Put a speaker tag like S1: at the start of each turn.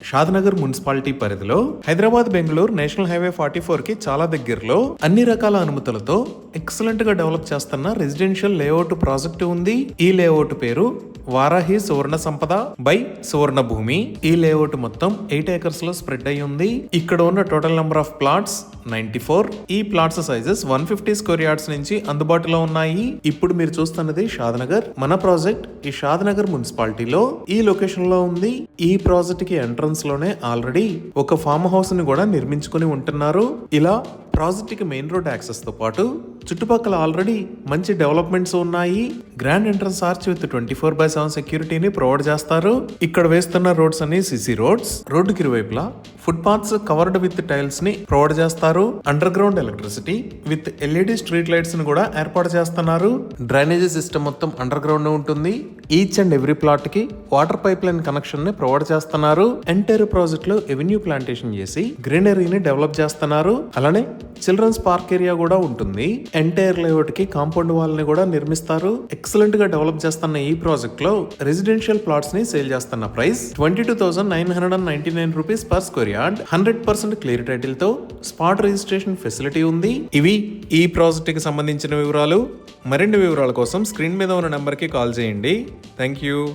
S1: Shadnagar municipality పరిధిలో Hyderabad Bengaluru national highway 44 కి చాలా దగ్గరలో అన్ని రకాల అనుమతులతో ఎక్సలెంట్ గా డెవలప్ చేస్తున్న రెసిడెన్షియల్ లేఅవుట్ ప్రాజెక్టు ఉంది. ఈ లేఅవుట్ పేరు వారాహి సువర్ణ సంపద బై సువర్ణ భూమి. ఈ లేఅవుట్ మొత్తం 8 acres లో స్ప్రెడ్ అయి ఉంది. ఇక్కడ ఉన్న టోటల్ నెంబర్ ఆఫ్ ప్లాట్స్ 94. ఈ ప్లాట్స్ సైజెస్ 150 స్క్వేర్ యార్డ్స్ నుంచి అందుబాటులో ఉన్నాయి. ఇప్పుడు మీరు చూస్తున్నది షాద్నగర్. మన ప్రాజెక్ట్ ఈ షాద్నగర్ మున్సిపాలిటీలో ఈ లొకేషన్ లో ఉంది. ఈ ప్రాజెక్ట్ కి ఎంట్రన్స్ లోనే ఆల్రెడీ ఒక ఫామ్ హౌస్ ని కూడా నిర్మించుకుని ఉంటున్నారు. ఇలా ప్రాజెక్ట్ కి మెయిన్ రోడ్ యాక్సెస్ తో పాటు చుట్టుపక్కల ఆల్రెడీ మంచి డెవలప్మెంట్స్ ఉన్నాయి. గ్రాండ్ ఎంట్రన్స్ ఆర్చ్ విత్ 24/7 సెక్యూరిటీని ప్రొవైడ్ చేస్తారు. ఇక్కడ వేస్తున్న రోడ్స్ అన్ని సిసి రోడ్స్. రోడ్డుకి ఇరువైపులా foot paths covered with tiles ని ప్రొవైడ్ చేస్తారు. Under ground electricity with LED street lights ని కూడా ఏర్పాటు చేస్తున్నారు. డ్రైనేజీ సిస్టమ్ మొత్తం అండర్ గ్రౌండ్ ఉంటుంది. ఈచ్ అండ్ ఎవ్రీ ప్లాట్ కి వాటర్ పైప్ లైన్ కనెక్షన్ ని ప్రొవైడ్ చేస్తున్నారు. ఎంటైర్ ప్రాజెక్ట్ లో ఎవెన్యూ ప్లాంటేషన్ చేసి గ్రీనరీని డెవలప్ చేస్తున్నారు. అలానే చిల్డ్రన్స్ పార్క్ ఏరియా కూడా ఉంటుంది. ఎంటైర్ లేఅవుట్ కి కాంపౌండ్ వాల్ ని కూడా నిర్మిస్తారు. ఎక్సలెంట్ గా డెవలప్ చేస్తున్న ఈ ప్రాజెక్ట్ లో రెసిడెన్షియల్ ప్లాట్స్ ని సేల్ చేస్తున్న price 22,999 rupees per square yard. 100% clear title తో స్పాట్ రిజిస్ట్రేషన్ ఫెసిలిటీ ఉంది. ఇవి ఈ ప్రాజెక్ట్ కి సంబంధించిన వివరాలు. మరిన్ని వివరాల కోసం స్క్రీన్ మీద ఉన్న నెంబర్ కి కాల్ చేయండి. Thank you.